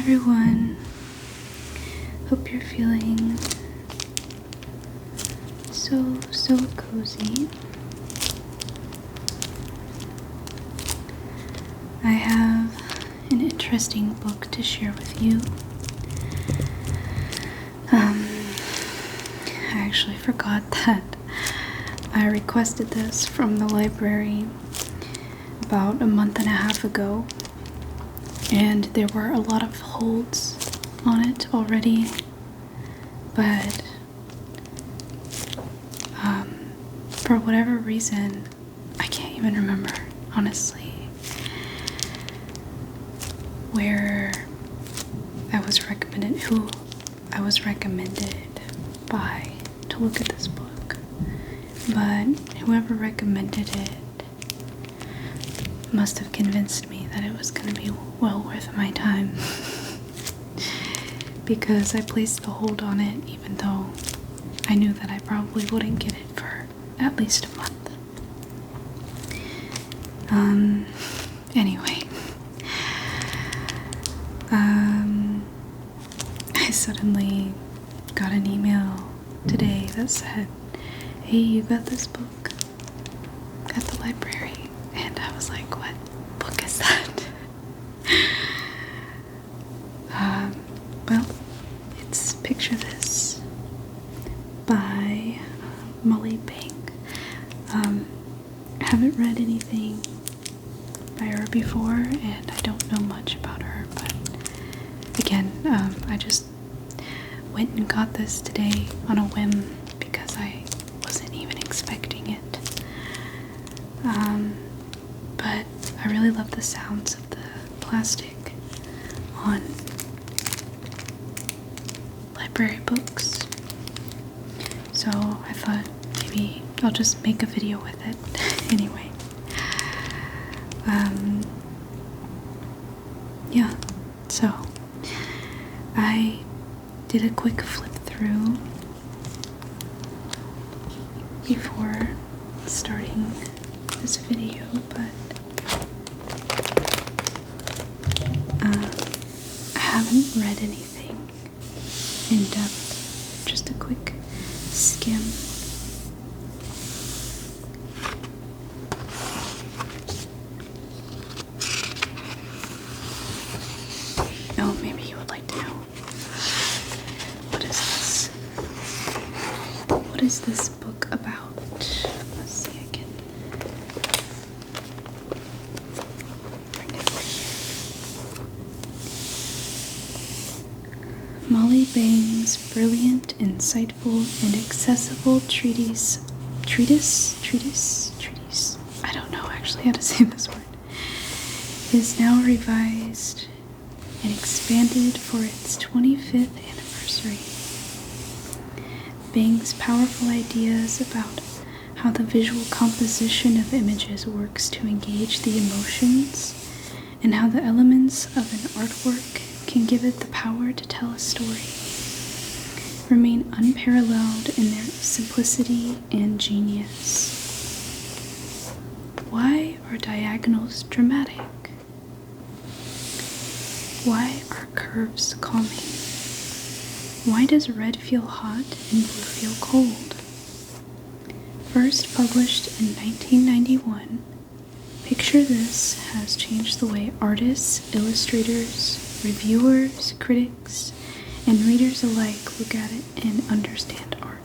everyone. Hope you're feeling so cozy. I have an interesting book to share with you. I actually forgot that I requested this from the library about a month and a half ago, and there were a lot of holds on it already, but for whatever reason, I can't even remember, honestly, where who I was recommended by to look at this book, but whoever recommended it must have convinced me that it was going to be well worth my time because I placed the hold on it even though I knew that I probably wouldn't get it for at least a month. Anyway, I suddenly got an email today that said, "Hey, you got this book at the library," and I was like, "What book is that?" Well, it's Picture This by Molly Pink. I haven't read anything by her before, and I don't know much about her, but again, I just went and got this today on a whim because I wasn't even expecting it. But I really love the sounds of the plastic on library books, so I thought maybe I'll just make a video with it. Anyway, yeah, so I did a quick flip through before starting this video, but I haven't read anything in depth, just a quick skim. Oh, maybe you would like to know. What is this? What is this book about? Let's see, I can bring it over here. Molly Bang's brilliant, insightful, and accessible treatise. I don't know actually how to say this word. Is now revised and expanded for its 25th anniversary. Bang's powerful ideas about how the visual composition of images works to engage the emotions, and how the elements of an artwork can give it the power to tell a story, remain unparalleled in their simplicity and genius. Why are diagonals dramatic? Why are curves calming? Why does red feel hot and blue feel cold? First published in 1991, Picture This has changed the way artists, illustrators, reviewers, critics, and readers alike look at it and understand art.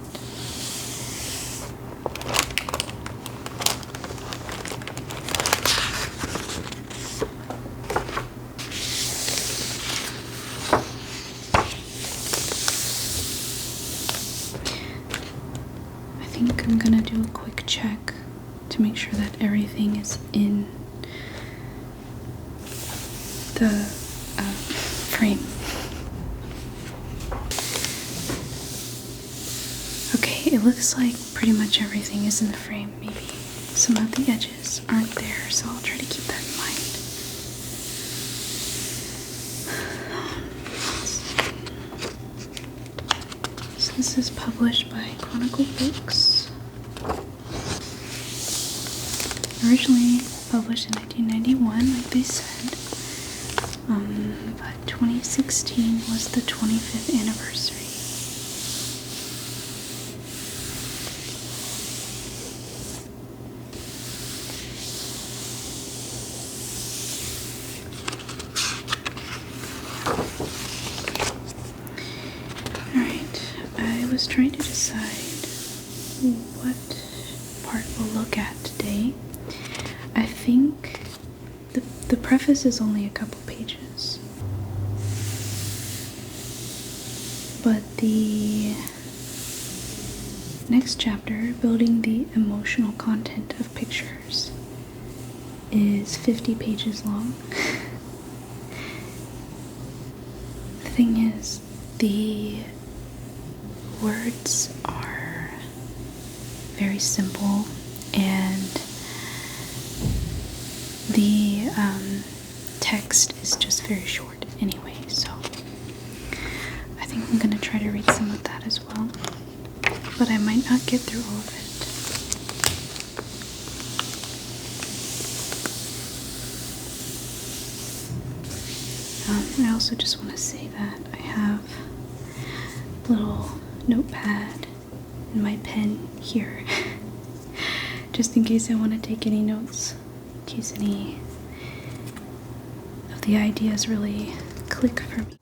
I think I'm gonna do a quick check to make sure that everything is in the frame. Okay, it looks like pretty much everything is in the frame. Maybe some of the edges aren't there, so I'll try to keep that in mind. So this is published by Chronicle Books. Originally published in 1991, like they said, but 2016 was the 25th anniversary. Alright, I was trying to decide what part we'll look at today. I think the preface is only a couple pages, but the next chapter, Building the Emotional Content of Pictures, is 50 pages long. The thing is, the words are very simple, and the text is just very short anyway, so I think I'm going to try to read some of that as well, but I might not get through all of it. I also just want to say that I have a little notepad and my pen here just in case I want to take any notes, in case any of the ideas really click for me.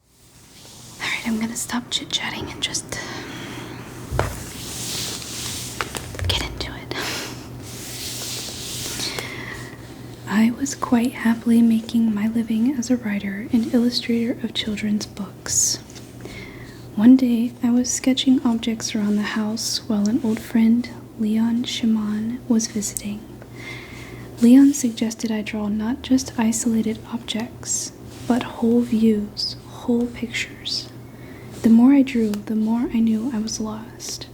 Alright, I'm gonna stop chit-chatting and just get into it. I was quite happily making my living as a writer and illustrator of children's books. One day, I was sketching objects around the house while an old friend, Leon Shimon, was visiting. Leon suggested I draw not just isolated objects, but whole views, whole pictures. The more I drew, the more I knew I was lost.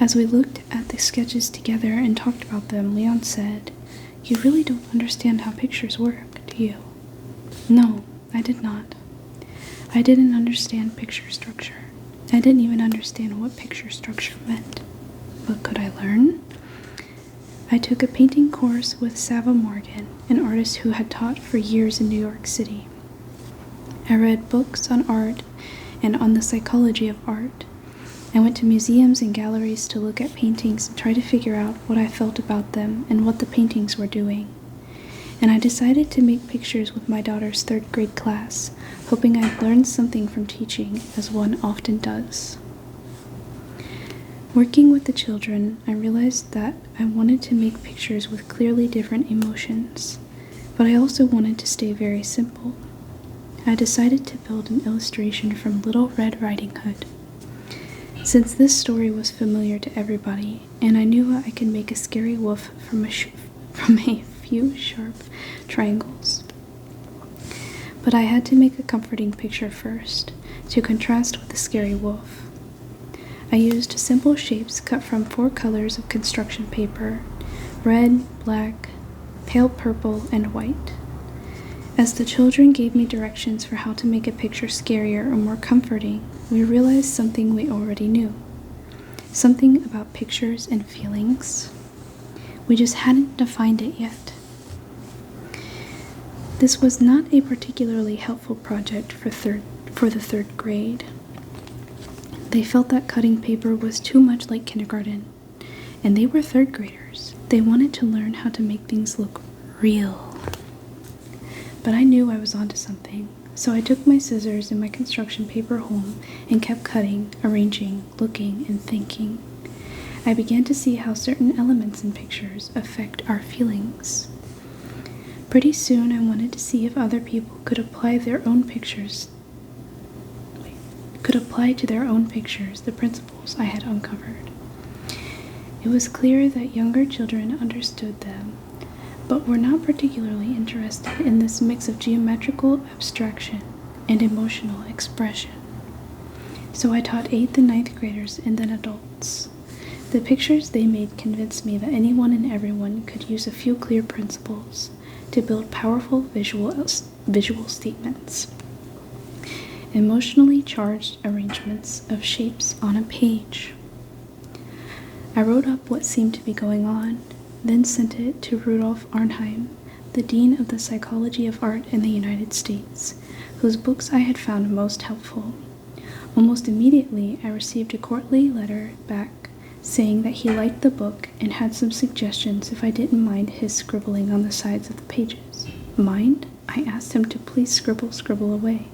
As we looked at the sketches together and talked about them, Leon said, "You really don't understand how pictures work, do you?" No, I did not. I didn't understand picture structure. I didn't even understand what picture structure meant. But could I learn? I took a painting course with Sava Morgan, an artist who had taught for years in New York City. I read books on art and on the psychology of art. I went to museums and galleries to look at paintings and try to figure out what I felt about them and what the paintings were doing. And I decided to make pictures with my daughter's 3rd grade class, hoping I'd learn something from teaching, as one often does. Working with the children, I realized that I wanted to make pictures with clearly different emotions, but I also wanted to stay very simple. I decided to build an illustration from Little Red Riding Hood. Since this story was familiar to everybody, and I knew I could make a scary wolf from a few sharp triangles. But I had to make a comforting picture first, to contrast with the scary wolf. I used simple shapes cut from 4 colors of construction paper: red, black, pale purple, and white. As the children gave me directions for how to make a picture scarier or more comforting, we realized something we already knew. Something about pictures and feelings. We just hadn't defined it yet. This was not a particularly helpful project for the 3rd grade. They felt that cutting paper was too much like kindergarten, and they were 3rd graders. They wanted to learn how to make things look real. But I knew I was onto something, so I took my scissors and my construction paper home and kept cutting, arranging, looking, and thinking. I began to see how certain elements in pictures affect our feelings. Pretty soon I wanted to see if other people could apply to their own pictures the principles I had uncovered. It was clear that younger children understood them, but were not particularly interested in this mix of geometrical abstraction and emotional expression. So I taught 8th and 9th graders and then adults. The pictures they made convinced me that anyone and everyone could use a few clear principles to build powerful visual statements. Emotionally charged arrangements of shapes on a page. I wrote up what seemed to be going on, then sent it to Rudolf Arnheim, the dean of the psychology of art in the United States, whose books I had found most helpful. Almost immediately, I received a courtly letter back saying that he liked the book and had some suggestions if I didn't mind his scribbling on the sides of the pages. Mind? I asked him to please scribble away.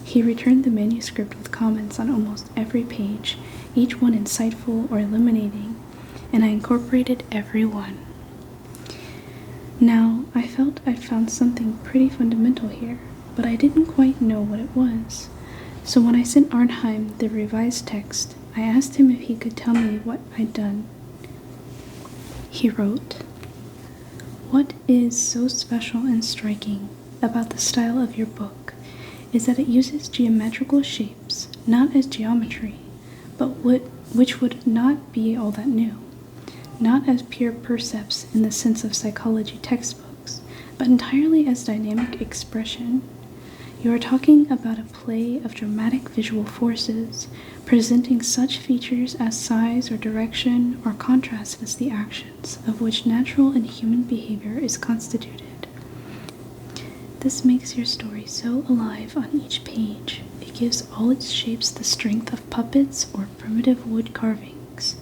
He returned the manuscript with comments on almost every page, each one insightful or illuminating, and I incorporated every one. Now, I felt I'd found something pretty fundamental here, but I didn't quite know what it was. So when I sent Arnheim the revised text, I asked him if he could tell me what I'd done. He wrote, "What is so special and striking about the style of your book is that it uses geometrical shapes, not as geometry, but which would not be all that new, not as pure percepts in the sense of psychology textbooks, but entirely as dynamic expression. You are talking about a play of dramatic visual forces, presenting such features as size or direction or contrast as the actions of which natural and human behavior is constituted. This makes your story so alive on each page. It gives all its shapes the strength of puppets or primitive wood carvings,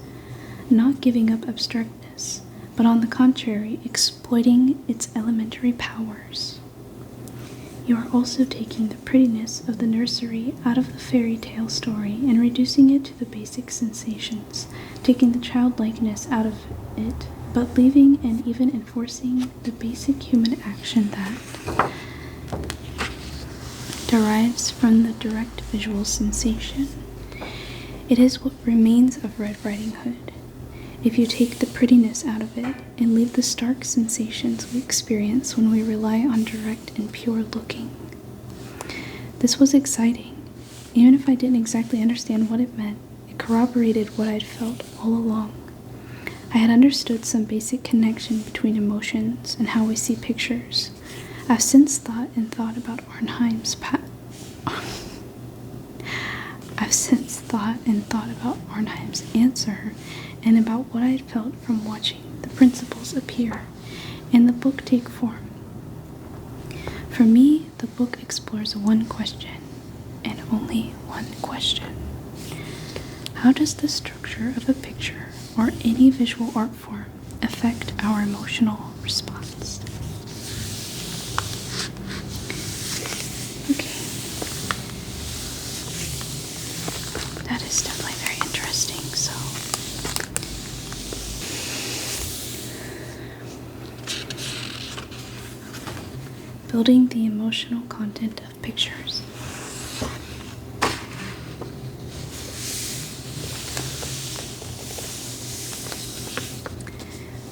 not giving up abstractness, but on the contrary, exploiting its elementary powers. You are also taking the prettiness of the nursery out of the fairy tale story and reducing it to the basic sensations, taking the childlikeness out of it, but leaving and even enforcing the basic human action that derives from the direct visual sensation. It is what remains of Red Riding Hood. If you take the prettiness out of it and leave the stark sensations we experience when we rely on direct and pure looking." This was exciting. Even if I didn't exactly understand what it meant, it corroborated what I'd felt all along. I had understood some basic connection between emotions and how we see pictures. I've since thought about Arnheim's answer and about what I had felt from watching the principles appear and the book take form. For me, the book explores one question, and only one question. How does the structure of a picture or any visual art form affect our emotional response? Okay. That is definitely very interesting, so building the emotional content of pictures.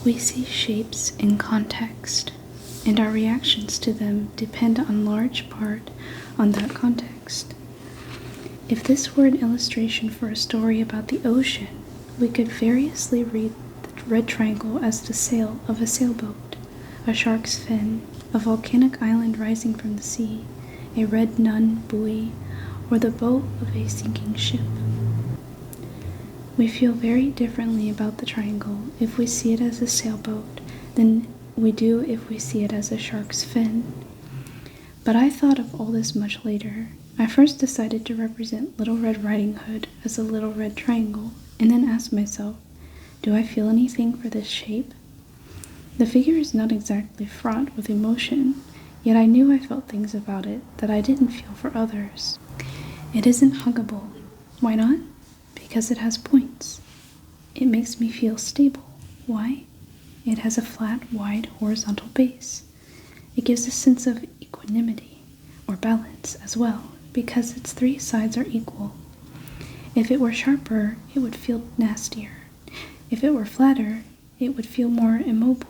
We see shapes in context, and our reactions to them depend in large part on that context. If this were an illustration for a story about the ocean, we could variously read the red triangle as the sail of a sailboat, a shark's fin, a volcanic island rising from the sea, a red nun buoy, or the boat of a sinking ship. We feel very differently about the triangle if we see it as a sailboat than we do if we see it as a shark's fin. But I thought of all this much later. I first decided to represent Little Red Riding Hood as a little red triangle, and then asked myself, do I feel anything for this shape? The figure is not exactly fraught with emotion, yet I knew I felt things about it that I didn't feel for others. It isn't huggable. Why not? Because it has points. It makes me feel stable. Why? It has a flat, wide, horizontal base. It gives a sense of equanimity, or balance as well, because its three sides are equal. If it were sharper, it would feel nastier. If it were flatter, it would feel more immobile.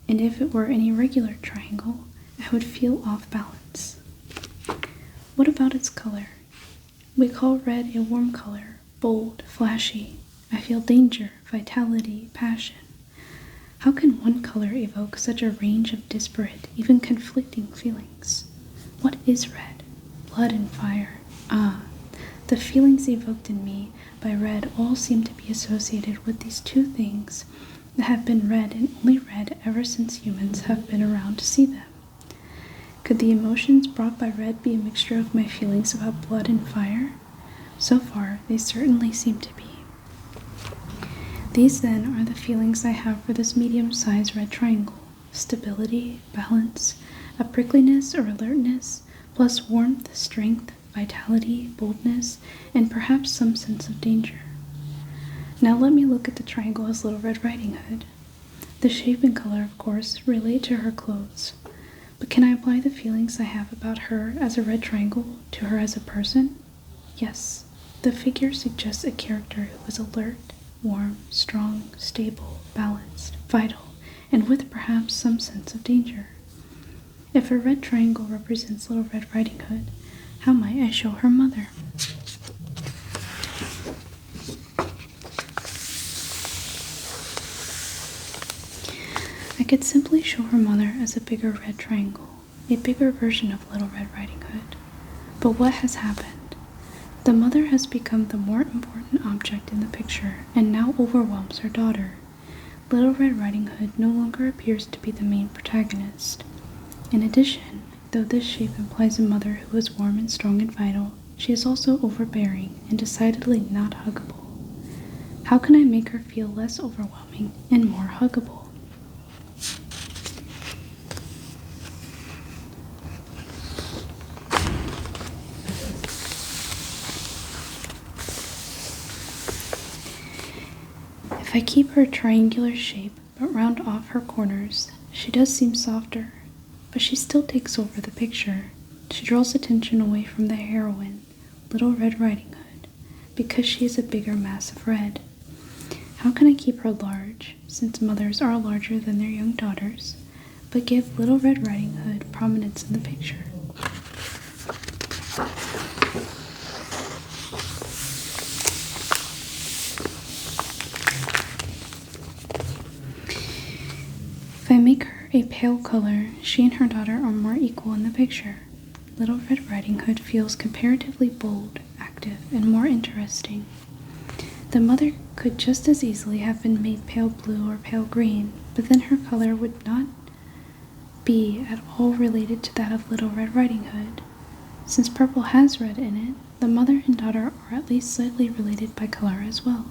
And if it were an irregular triangle, I would feel off balance. What about its color? We call red a warm color, bold, flashy. I feel danger, vitality, passion. How can one color evoke such a range of disparate, even conflicting feelings? What is red? Blood and fire. Ah, the feelings evoked in me by red all seem to be associated with these two things that have been red and only red ever since humans have been around to see them. Could the emotions brought by red be a mixture of my feelings about blood and fire? So far, they certainly seem to be. These, then, are the feelings I have for this medium-sized red triangle: stability, balance, a prickliness or alertness, plus warmth, strength, vitality, boldness, and perhaps some sense of danger. Now let me look at the triangle as Little Red Riding Hood. The shape and color, of course, relate to her clothes. But can I apply the feelings I have about her as a red triangle to her as a person? Yes, the figure suggests a character who is alert, warm, strong, stable, balanced, vital, and with perhaps some sense of danger. If a red triangle represents Little Red Riding Hood, how might I show her mother? I could simply show her mother as a bigger red triangle, a bigger version of Little Red Riding Hood. But what has happened? The mother has become the more important object in the picture and now overwhelms her daughter. Little Red Riding Hood no longer appears to be the main protagonist. In addition, though this shape implies a mother who is warm and strong and vital, she is also overbearing and decidedly not huggable. How can I make her feel less overwhelming and more huggable? If I keep her triangular shape but round off her corners, she does seem softer, but she still takes over the picture. She draws attention away from the heroine, Little Red Riding Hood, because she is a bigger mass of red. How can I keep her large, since mothers are larger than their young daughters, but give Little Red Riding Hood prominence in the picture? If I make her a pale color, she and her daughter are more equal in the picture. Little Red Riding Hood feels comparatively bold, active, and more interesting. The mother could just as easily have been made pale blue or pale green, but then her color would not be at all related to that of Little Red Riding Hood. Since purple has red in it, the mother and daughter are at least slightly related by color as well.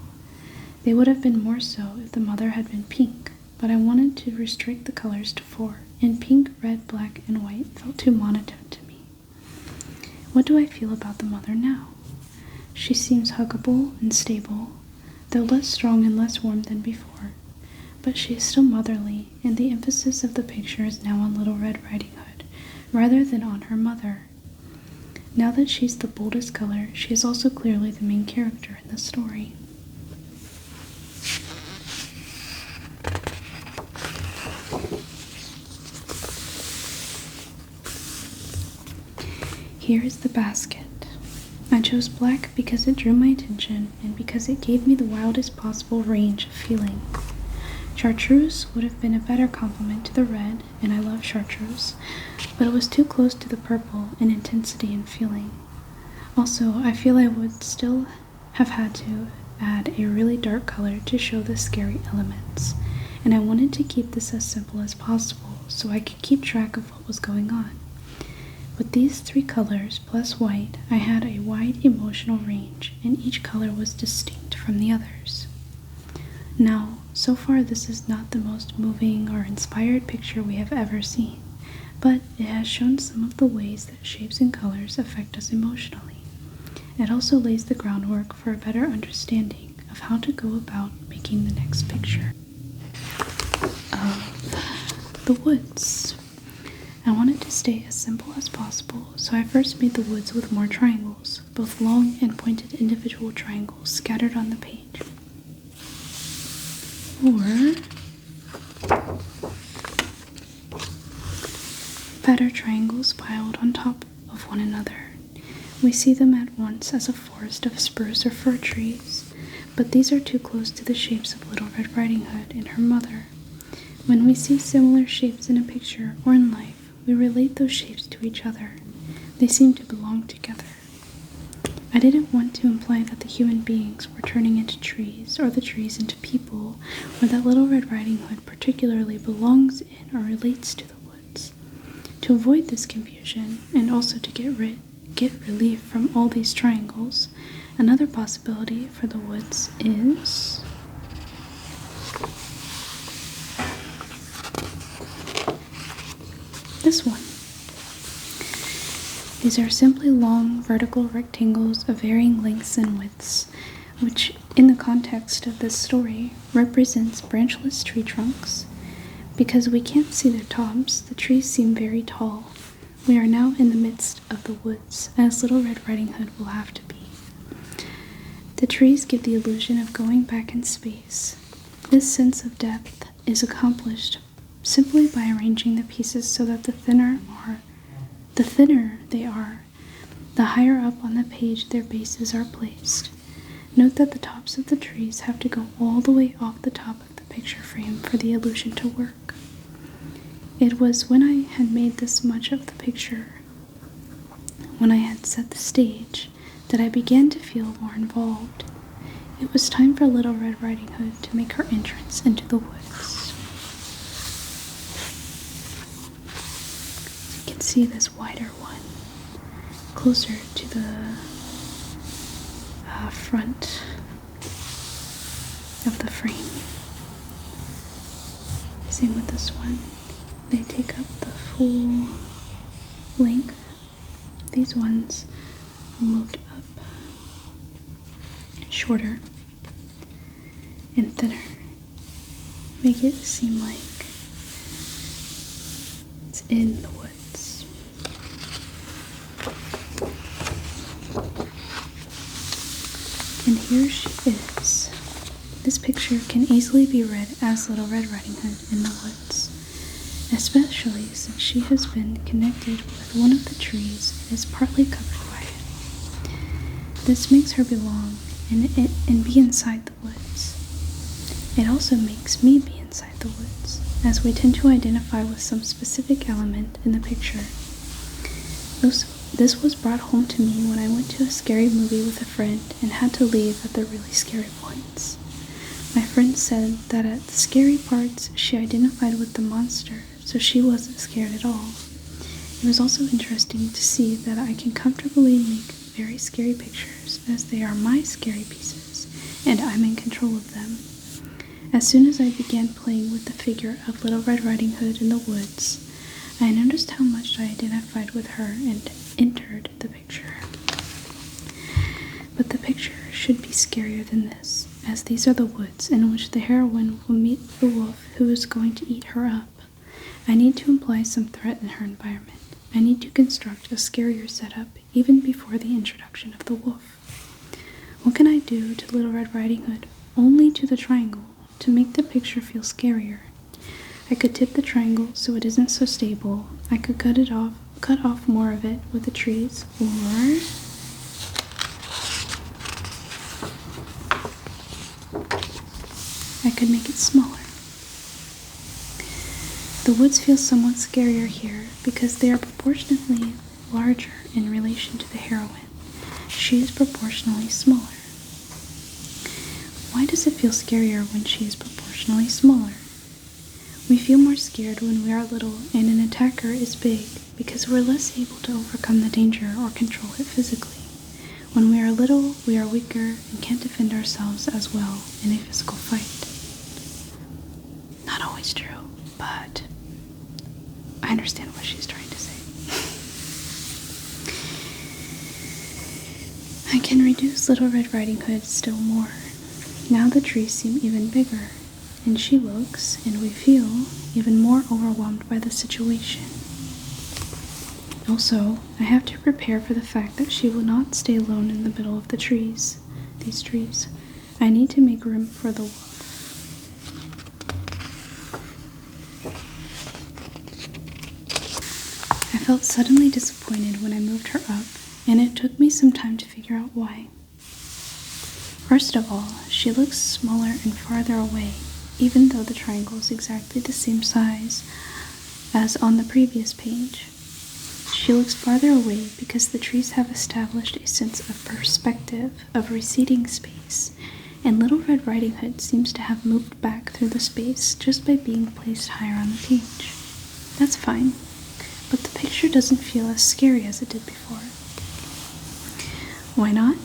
They would have been more so if the mother had been pink, but I wanted to restrict the colors to 4, and pink, red, black, and white felt too monotone to me. What do I feel about the mother now? She seems huggable and stable, though less strong and less warm than before, but she is still motherly, and the emphasis of the picture is now on Little Red Riding Hood, rather than on her mother. Now that she's the boldest color, she is also clearly the main character in the story. Here is the basket. I chose black because it drew my attention and because it gave me the wildest possible range of feeling. Chartreuse would have been a better complement to the red, and I love chartreuse, but it was too close to the purple in intensity and feeling. Also, I feel I would still have had to add a really dark color to show the scary elements, and I wanted to keep this as simple as possible so I could keep track of what was going on. With these 3 colors plus white, I had a wide emotional range, and each color was distinct from the others. Now, so far this is not the most moving or inspired picture we have ever seen, but it has shown some of the ways that shapes and colors affect us emotionally. It also lays the groundwork for a better understanding of how to go about making the next picture of the woods. I wanted to stay as simple as possible, so I first made the woods with more triangles, both long and pointed individual triangles scattered on the page. Or fatter triangles piled on top of one another. We see them at once as a forest of spruce or fir trees, but these are too close to the shapes of Little Red Riding Hood and her mother. When we see similar shapes in a picture or in life, we relate those shapes to each other. They seem to belong together. I didn't want to imply that the human beings were turning into trees, or the trees into people, or that Little Red Riding Hood particularly belongs in or relates to the woods. To avoid this confusion, and also to get relief from all these triangles, another possibility for the woods is this one. These are simply long vertical rectangles of varying lengths and widths, which in the context of this story represents branchless tree trunks. Because we can't see their tops, the trees seem very tall. We are now in the midst of the woods, as Little Red Riding Hood will have to be. The trees give the illusion of going back in space. This sense of depth is accomplished simply by arranging the pieces so that the thinner they are, the higher up on the page their bases are placed. Note that the tops of the trees have to go all the way off the top of the picture frame for the illusion to work. It was when I had made this much of the picture, when I had set the stage, that I began to feel more involved. It was time for Little Red Riding Hood to make her entrance into the woods. You can see this wider one closer to the front of the frame. Same with this one. They take up the full length. These ones moved up shorter and thinner. Make it seem like it's in the woods. And here she is. This picture can easily be read as Little Red Riding Hood in the woods, especially since she has been connected with one of the trees and is partly covered by it. This makes her belong and be inside the woods. It also makes me be inside the woods, as we tend to identify with some specific element in the picture. This was brought home to me when I went to a scary movie with a friend and had to leave at the really scary points. My friend said that at the scary parts she identified with the monster, so she wasn't scared at all. It was also interesting to see that I can comfortably make very scary pictures, as they are my scary pieces, and I'm in control of them. As soon as I began playing with the figure of Little Red Riding Hood in the woods, I noticed how much I identified with her and entered the picture. But the picture should be scarier than this, as these are the woods in which the heroine will meet the wolf who is going to eat her up. I need to imply some threat in her environment. I need to construct a scarier setup even before the introduction of the wolf. What can I do to Little Red Riding Hood, only to the triangle, to make the picture feel scarier? I could tip the triangle so it isn't so stable. I could cut off more of it with the trees, or I could make it smaller. The woods feel somewhat scarier here because they are proportionately larger in relation to the heroine. She is proportionally smaller. Why does it feel scarier when she is proportionally smaller? We feel more scared when we are little and an attacker is big because we're less able to overcome the danger or control it physically. When we are little, we are weaker and can't defend ourselves as well in a physical fight. Not always true, but I understand what she's trying to say. I can reduce Little Red Riding Hood still more. Now the trees seem even bigger, and she looks, and we feel, even more overwhelmed by the situation. Also, I have to prepare for the fact that she will not stay alone in the middle of these trees. I need to make room for the wolf. I felt suddenly disappointed when I moved her up, and it took me some time to figure out why. First of all, she looks smaller and farther away, even though the triangle is exactly the same size as on the previous page. She looks farther away because the trees have established a sense of perspective, of receding space, and Little Red Riding Hood seems to have moved back through the space just by being placed higher on the page. That's fine, but the picture doesn't feel as scary as it did before. Why not?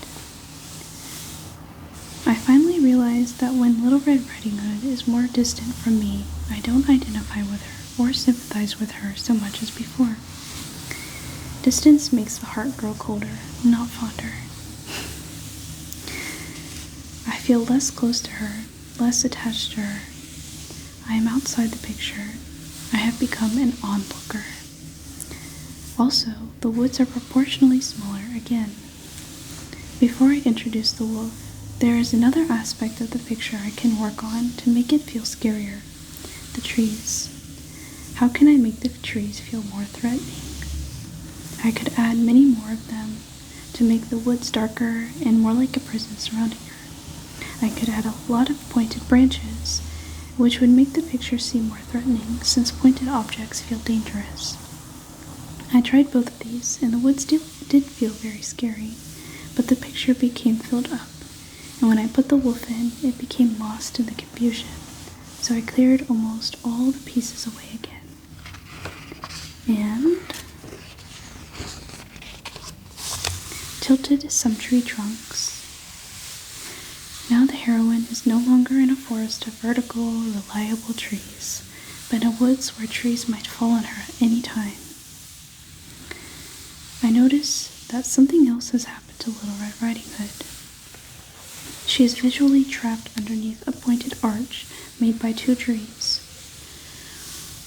I finally realized that when Little Red Riding Hood is more distant from me, I don't identify with her or sympathize with her so much as before. Distance makes the heart grow colder, not fonder. I feel less close to her, less attached to her. I am outside the picture. I have become an onlooker. Also, the woods are proportionally smaller again. Before I introduce the wolf, there is another aspect of the picture I can work on to make it feel scarier. The trees. How can I make the trees feel more threatening? I could add many more of them to make the woods darker and more like a prison surrounding her. I could add a lot of pointed branches, which would make the picture seem more threatening since pointed objects feel dangerous. I tried both of these, and the woods did feel very scary, but the picture became filled up, and when I put the wolf in, it became lost in the confusion, so I cleared almost all the pieces away again. And tilted some tree trunks. Now the heroine is no longer in a forest of vertical, reliable trees, but in a woods where trees might fall on her at any time. I notice that something else has happened to Little Red Riding Hood. She is visually trapped underneath a pointed arch made by two trees.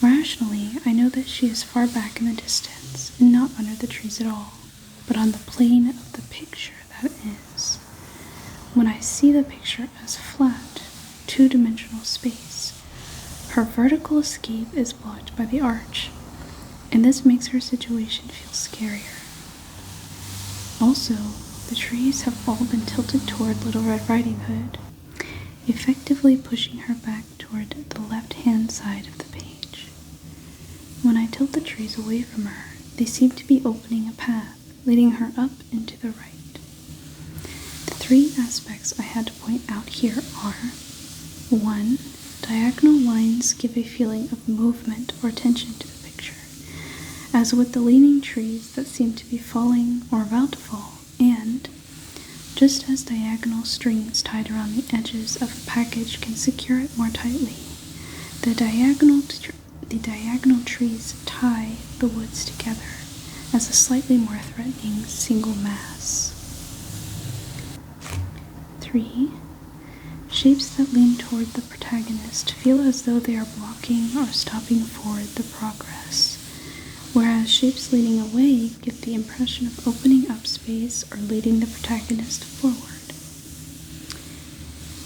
Rationally, I know that she is far back in the distance and not under the trees at all, but on the plane of the picture, that is. When I see the picture as flat, two-dimensional space, her vertical escape is blocked by the arch, and this makes her situation feel scarier. Also, the trees have all been tilted toward Little Red Riding Hood, effectively pushing her back toward the left-hand side of the page. When I tilt the trees away from her, they seem to be opening a path, leading her up into the right. The three aspects I had to point out here are: 1. Diagonal lines give a feeling of movement or tension to the picture, as with the leaning trees that seem to be falling or about to fall, and just as diagonal strings tied around the edges of a package can secure it more tightly, the diagonal trees tie the woods together as a slightly more threatening single mass. 3. Shapes that lean toward the protagonist feel as though they are blocking or stopping forward the progress, whereas shapes leaning away give the impression of opening up space or leading the protagonist forward.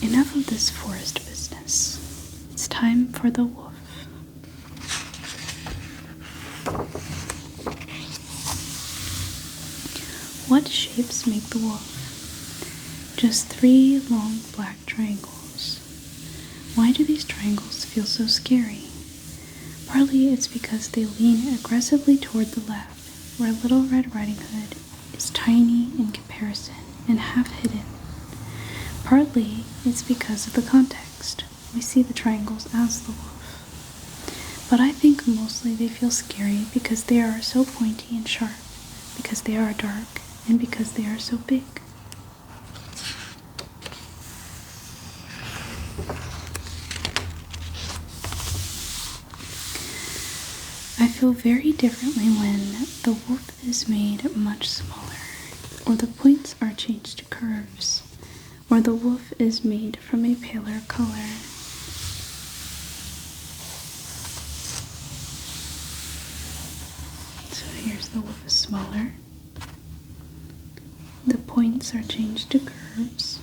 Enough of this forest business. It's time for the wolf. What shapes make the wolf? Just 3 long black triangles. Why do these triangles feel so scary? Partly it's because they lean aggressively toward the left, where Little Red Riding Hood is tiny in comparison and half hidden. Partly it's because of the context. We see the triangles as the wolf. But I think mostly they feel scary because they are so pointy and sharp, because they are dark, and because they are so big. I feel very differently when the wolf is made much smaller, or the points are changed to curves, or the wolf is made from a paler color. So here's the wolf is smaller. The points are changed to curves.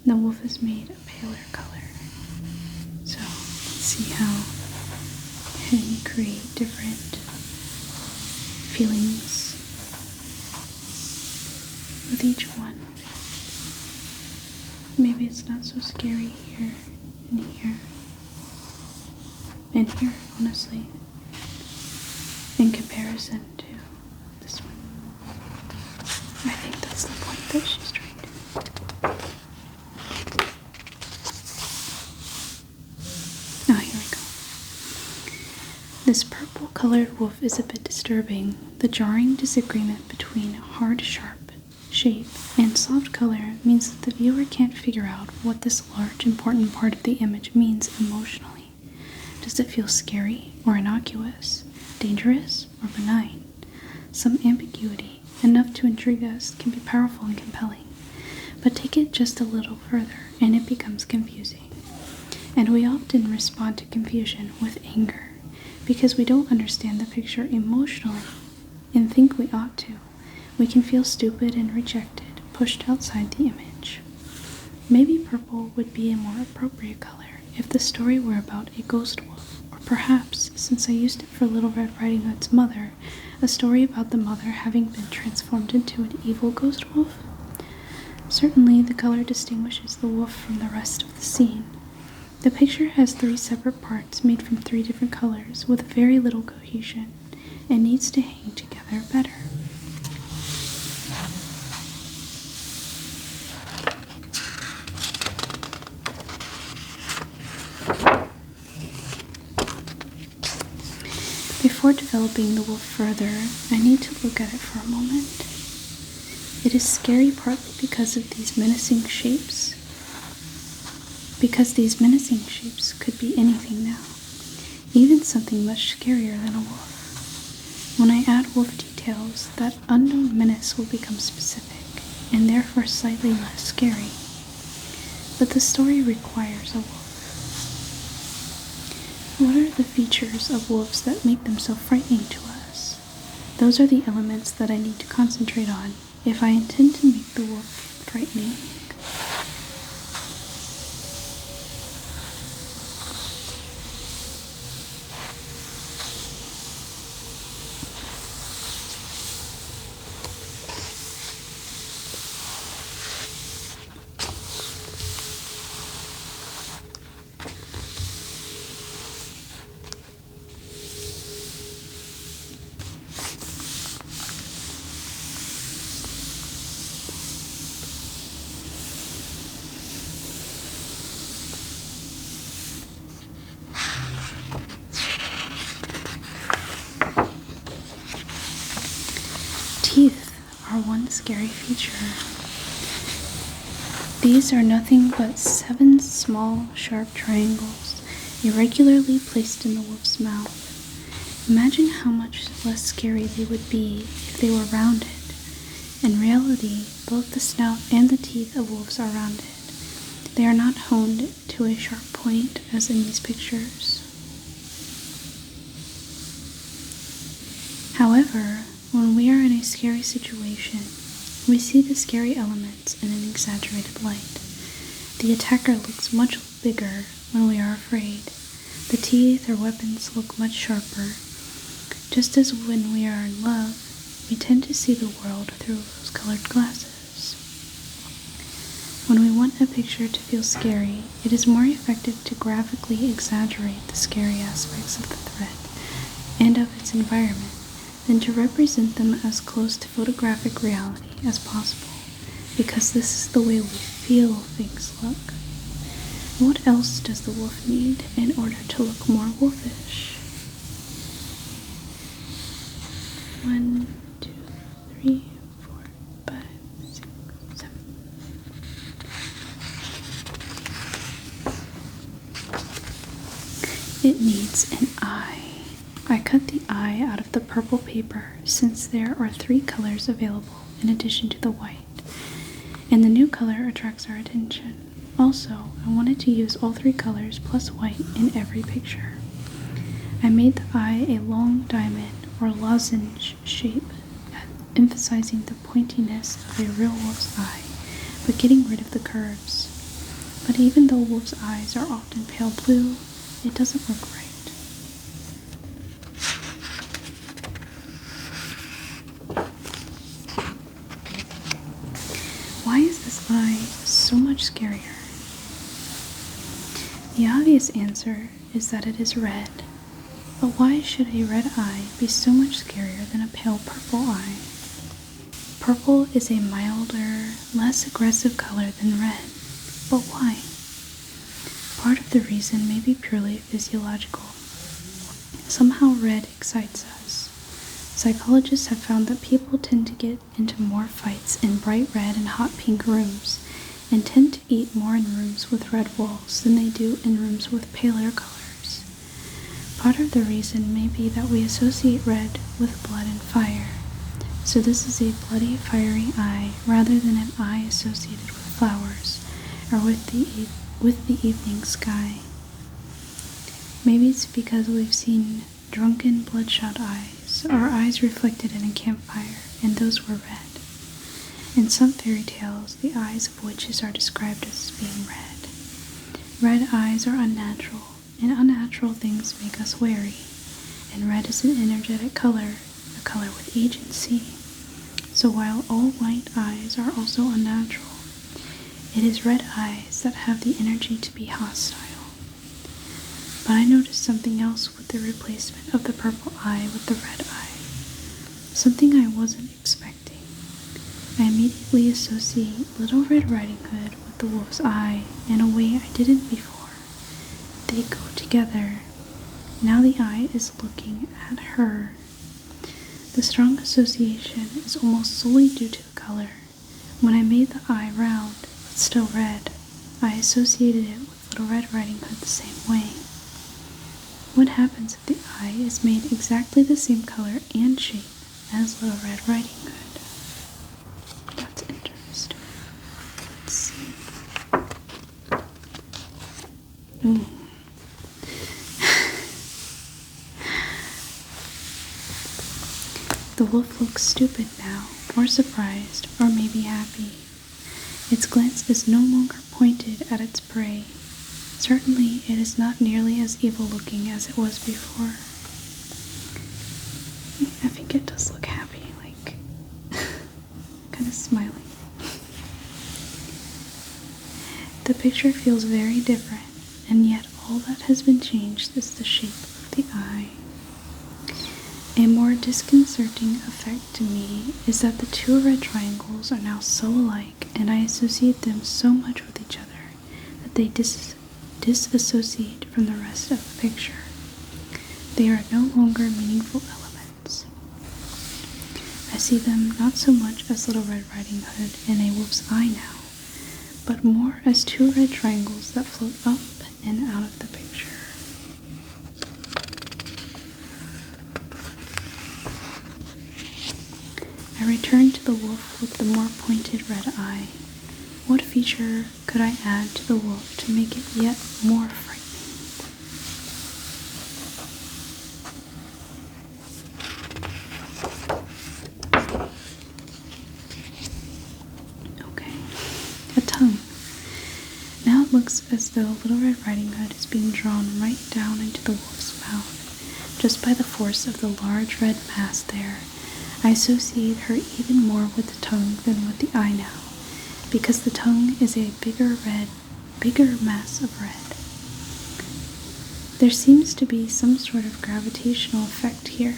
The wolf is made a paler color. So let's see how can you create different feelings with each one. Maybe it's not so scary here and here and here, honestly, in comparison. comparison to this one. I think that's the point that she's trying to. Oh, here we go. This purple colored wolf is a bit disturbing. The jarring disagreement between hard, sharp shape and soft color means that the viewer can't figure out what this large, important part of the image means emotionally. Does it feel scary or innocuous, dangerous or benign? Some ambiguity, enough to intrigue us, can be powerful and compelling. But take it just a little further and it becomes confusing. And we often respond to confusion with anger because we don't understand the picture emotionally and think we ought to. We can feel stupid and rejected, pushed outside the image. Maybe purple would be a more appropriate color if the story were about a ghost wolf, or perhaps, since I used it for Little Red Riding Hood's mother, a story about the mother having been transformed into an evil ghost wolf. Certainly, the color distinguishes the wolf from the rest of the scene. The picture has 3 separate parts made from 3 different colors with very little cohesion and needs to hang together better. Before developing the wolf further, I need to look at it for a moment. It is scary partly because of these menacing shapes. Because these menacing shapes could be anything now, even something much scarier than a wolf. When I add wolf details, that unknown menace will become specific, and therefore slightly less scary. But the story requires a wolf. What are the features of wolves that make them so frightening to us? Those are the elements that I need to concentrate on if I intend to make the wolf frightening. Teeth are one scary feature. These are nothing but 7 small, sharp triangles, irregularly placed in the wolf's mouth. Imagine how much less scary they would be if they were rounded. In reality, both the snout and the teeth of wolves are rounded. They are not honed to a sharp point as in these pictures. However, when we are in a scary situation, we see the scary elements in an exaggerated light. The attacker looks much bigger when we are afraid. The teeth or weapons look much sharper. Just as when we are in love, we tend to see the world through rose-colored glasses. When we want a picture to feel scary, it is more effective to graphically exaggerate the scary aspects of the threat and of its environment than to represent them as close to photographic reality as possible, because this is the way we feel things look. What else does the wolf need in order to look more wolfish? 1, 2, 3, 4, 5, 6, 7. It needs an eye. I cut the eye out of the purple paper since there are 3 colors available in addition to the white, and the new color attracts our attention. Also, I wanted to use all 3 colors plus white in every picture. I made the eye a long diamond or lozenge shape, emphasizing the pointiness of a real wolf's eye, but getting rid of the curves. But even though wolves' eyes are often pale blue, it doesn't look right. Why is this eye so much scarier? The obvious answer is that it is red. But why should a red eye be so much scarier than a pale purple eye? Purple is a milder, less aggressive color than red. But why? Part of the reason may be purely physiological. Somehow red excites us. Psychologists have found that people tend to get into more fights in bright red and hot pink rooms, and tend to eat more in rooms with red walls than they do in rooms with paler colors. Part of the reason may be that we associate red with blood and fire, so this is a bloody, fiery eye rather than an eye associated with flowers or with the evening sky. Maybe it's because we've seen drunken, bloodshot eyes, or eyes reflected in a campfire, and those were red. In some fairy tales, the eyes of witches are described as being red. Red eyes are unnatural, and unnatural things make us wary, and red is an energetic color, a color with agency. So while all white eyes are also unnatural, it is red eyes that have the energy to be hostile. But I noticed something else with the replacement of the purple eye with the red eye. Something I wasn't expecting. I immediately associate Little Red Riding Hood with the wolf's eye in a way I didn't before. They go together. Now the eye is looking at her. The strong association is almost solely due to the color. When I made the eye round, but still red, I associated it with Little Red Riding Hood the same way. What happens if the eye is made exactly the same color and shape as Little Red Riding Hood? That's interesting. Let's see. The wolf looks stupid now, or surprised, or maybe happy. Its glance is no longer pointed at its prey. Certainly, it is not nearly as evil-looking as it was before. I think it does look happy, like, kind of smiling. The picture feels very different, and yet all that has been changed is the shape of the eye. A more disconcerting effect to me is that the two red triangles are now so alike, and I associate them so much with each other that they disassociate from the rest of the picture. They are no longer meaningful elements. I see them not so much as Little Red Riding Hood and a wolf's eye now, but more as two red triangles that float up and out of the picture. I return to the wolf with the more pointed red eye. What feature could I add to the wolf to make it yet more frightening? Okay, a tongue. Now it looks as though Little Red Riding Hood is being drawn right down into the wolf's mouth, just by the force of the large red mass there. I associate her even more with the tongue than with the eye now, because the tongue is a bigger mass of red. There seems to be some sort of gravitational effect here.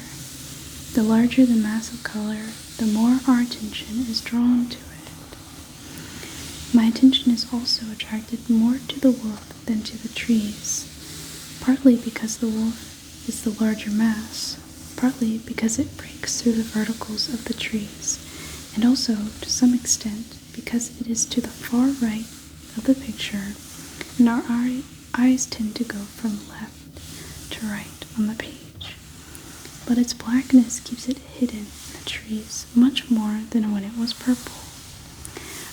The larger the mass of color, the more our attention is drawn to it. My attention is also attracted more to the wolf than to the trees, partly because the wolf is the larger mass, partly because it breaks through the verticals of the trees, and also, to some extent, because it is to the far right of the picture, and our eyes tend to go from left to right on the page. But its blackness keeps it hidden in the trees much more than when it was purple.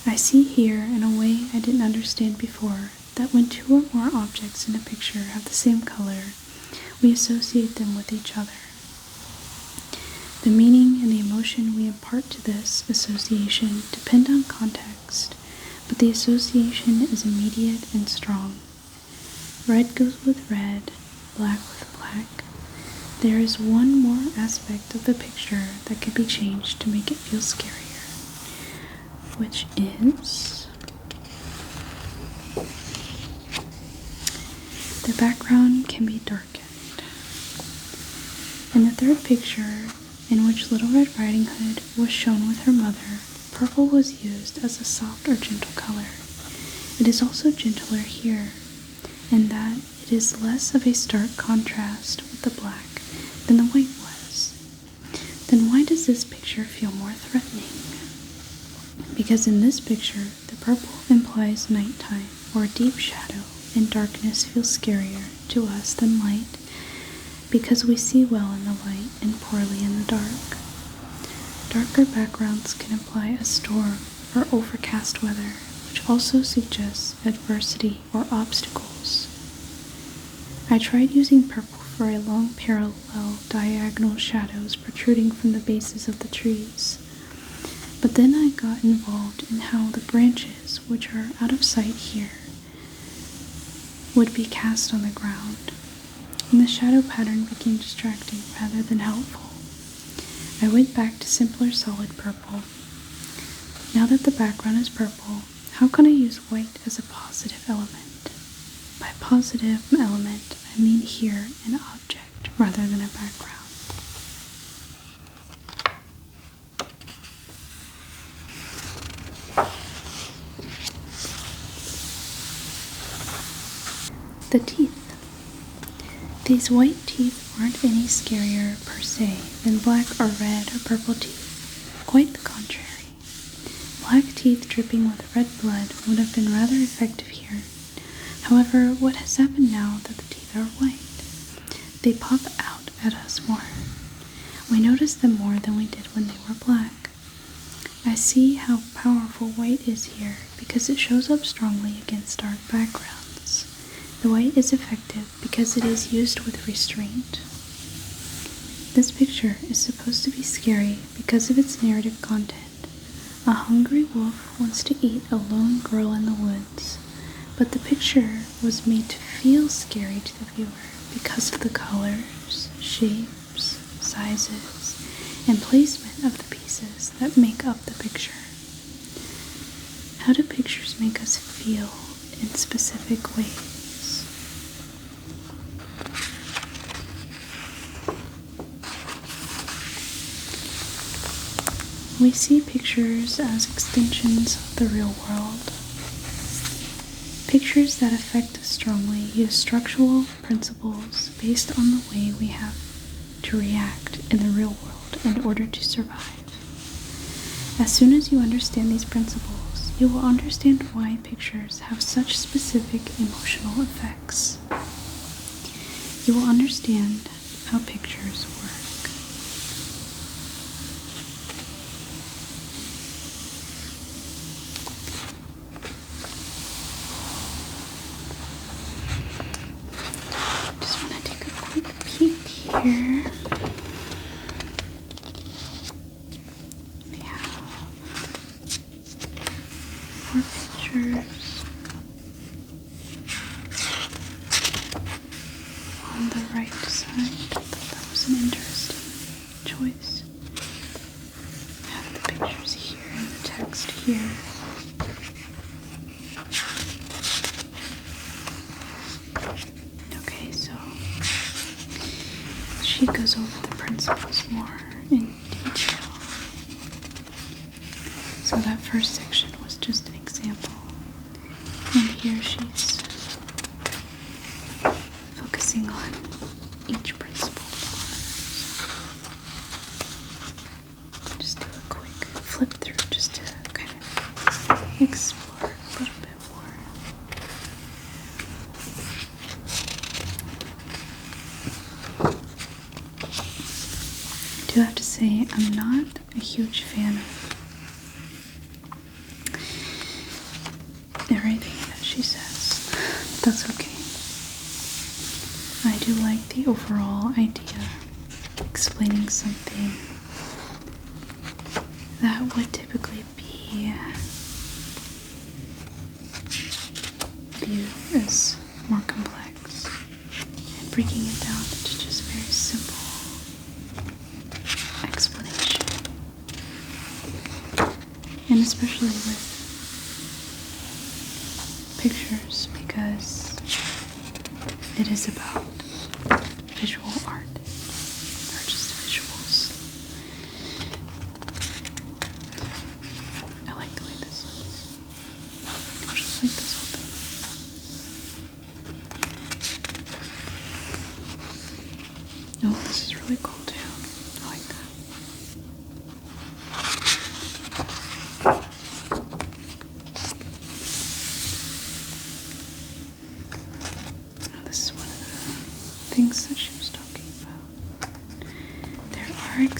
I see here, in a way I didn't understand before, that when two or more objects in a picture have the same color, we associate them with each other. The meaning and the emotion we impart to this association depend on context, but the association is immediate and strong. Red goes with red, black with black. There is one more aspect of the picture that can be changed to make it feel scarier, which is the background can be darkened. In the third picture, in which Little Red Riding Hood was shown with her mother, purple was used as a soft or gentle color. It is also gentler here, in that it is less of a stark contrast with the black than the white was. Then why does this picture feel more threatening? Because in this picture, the purple implies nighttime or deep shadow, and darkness feels scarier to us than light, because we see well in the light and poorly in the dark. Darker backgrounds can imply a storm or overcast weather, which also suggests adversity or obstacles. I tried using purple for a long parallel diagonal shadows protruding from the bases of the trees, but then I got involved in how the branches, which are out of sight here, would be cast on the ground, and the shadow pattern became distracting rather than helpful. I went back to simpler solid purple. Now that the background is purple, how can I use white as a positive element? By positive element, I mean here an object rather than a background. The teeth. These white teeth aren't any scarier per se than black or red or purple teeth. Quite the contrary. Black teeth dripping with red blood would have been rather effective here. However, what has happened now that the teeth are white? They pop out at us more. We notice them more than we did when they were black. I see how powerful white is here because it shows up strongly against dark backgrounds. The white is effective because it is used with restraint. This picture is supposed to be scary because of its narrative content. A hungry wolf wants to eat a lone girl in the woods, but the picture was made to feel scary to the viewer because of the colors, shapes, sizes, and placement of the pieces that make up the picture. How do pictures make us feel in specific ways? We see pictures as extensions of the real world. Pictures that affect us strongly use structural principles based on the way we have to react in the real world in order to survive. As soon as you understand these principles, you will understand why pictures have such specific emotional effects. You will understand how pictures work. Here we have 4 pictures. On the right side, I thought that was an interesting choice. I have the pictures here and the text here. Okay, so she goes over the principles more in detail. So that first section was just an example. And here she's focusing on each principle. Just do a quick flip through just to kind of explore a little bit more. I do have to say, I'm not a huge fan of everything that she says. That's okay. I do like the overall idea, explaining something that would typically be viewed as more complex and breaking it down into just very simple explanation. And especially with pictures, because it is about visual art. Or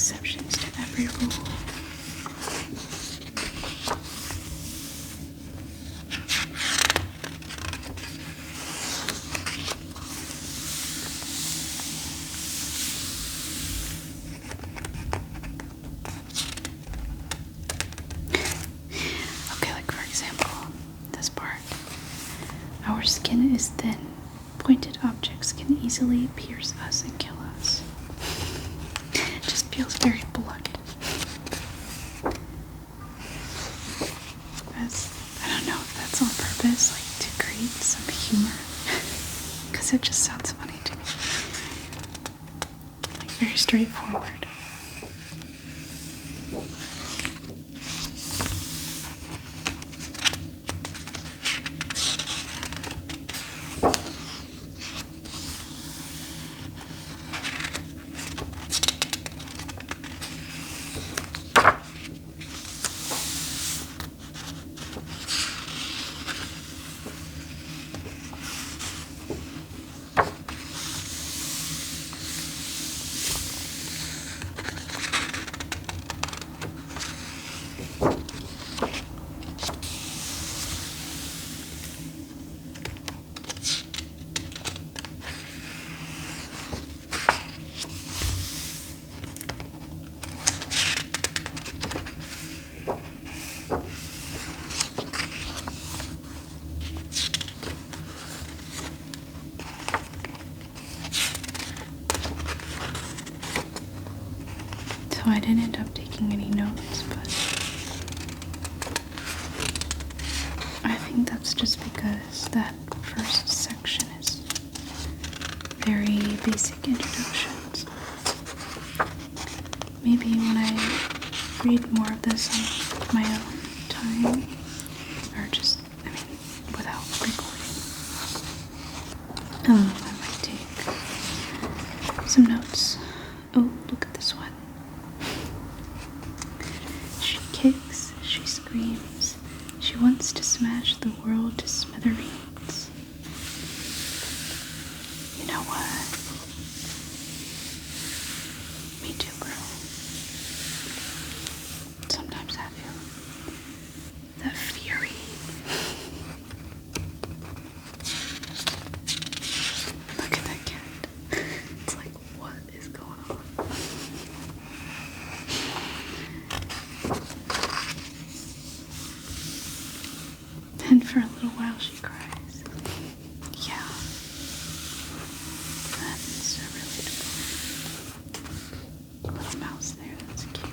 exceptions to every rule. Okay, like for example, this part. Our skin is thin. Pointed objects can easily pierce us and kill us. It just feels very blunt. I don't know if that's on purpose, like to create some humor, because it just sounds funny to me. Like very straightforward. So I didn't end up taking any notes, but I think that's just because that first section is very basic introductions. Maybe when I read more of this on my own time, or just, without recording, I might take some notes. Oh, look at this one. She kicks, she screams, she wants to smash the world to smithereens. You know what? Me too, girl. Sometimes I feel that fury. Look at that cat. It's like, what is going on? And for a little while she cries. Yeah. That's so relatable. A little mouse there, that's cute.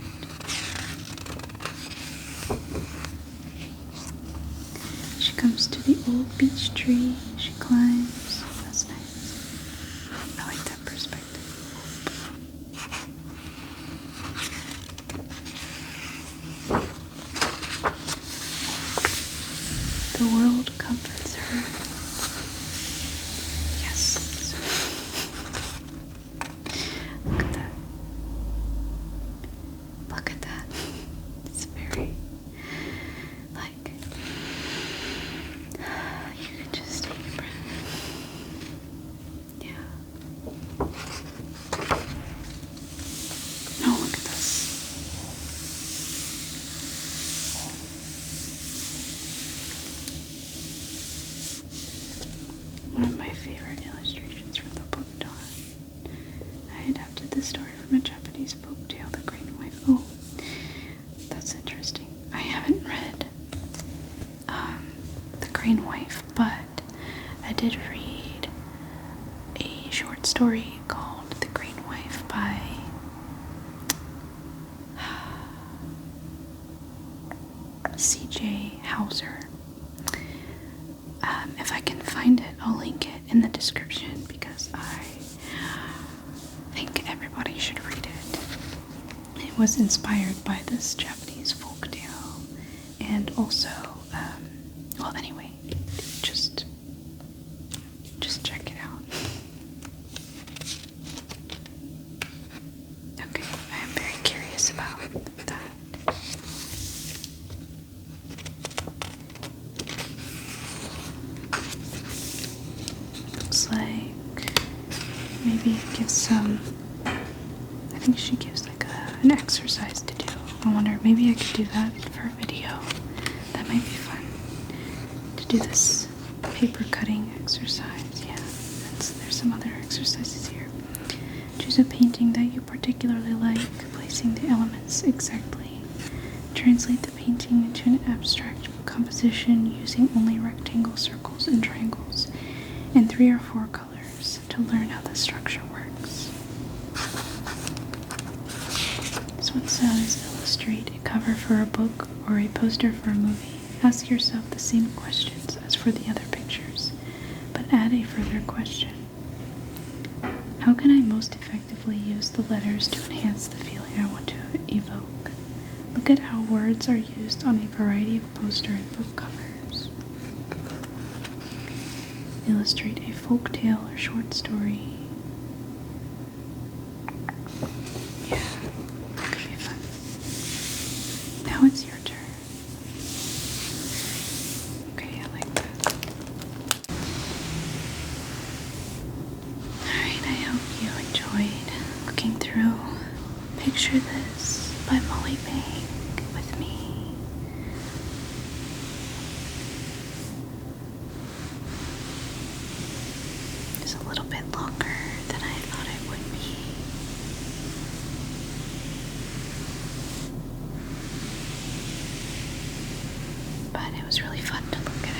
She comes to the old beech tree. She climbs. That's nice. I like that perspective. The world comforts her. Yes. Look at that. Look at that. It's very, like, you can just take a breath. Yeah. Oh, look at this. One of my favorite illustrations from the book Dawn. I adapted this story from a Japanese folk tale, The Green Wife. Oh, that's interesting. I haven't read The Green Wife, but I did read a short story called The Green Wife by C.J. Hauser. If I can find it, I'll link it in the description because I think everybody should read it. It was inspired by this Japanese folk tale, and also, well, anyway, just check it out. Okay, I am very curious about that. Looks like maybe it gives some, I think she gives like a an exercise to do. I wonder, maybe I could do that for a video. That might be fun. To do this paper cutting exercise. Yeah, there's some other exercises here. Choose a painting that you particularly like, placing the elements exactly. Translate the painting into an abstract composition using only rectangles, circles, and triangles in 3 or 4 colors to learn how the structure works. This one says, illustrate a cover for a book or a poster for a movie. Ask yourself the same questions as for the other pictures, but add a further question. How can I most effectively use the letters to enhance the feeling I want to evoke? Look at how words are used on a variety of poster and book covers. Illustrate a folk tale or short story. Yeah, that could be fun. Now it's your turn. Okay, I like that. Alright, I hope you enjoyed looking through Picture This by Molly Bang with me. It's a little bit longer than I thought it would be. But it was really fun to look at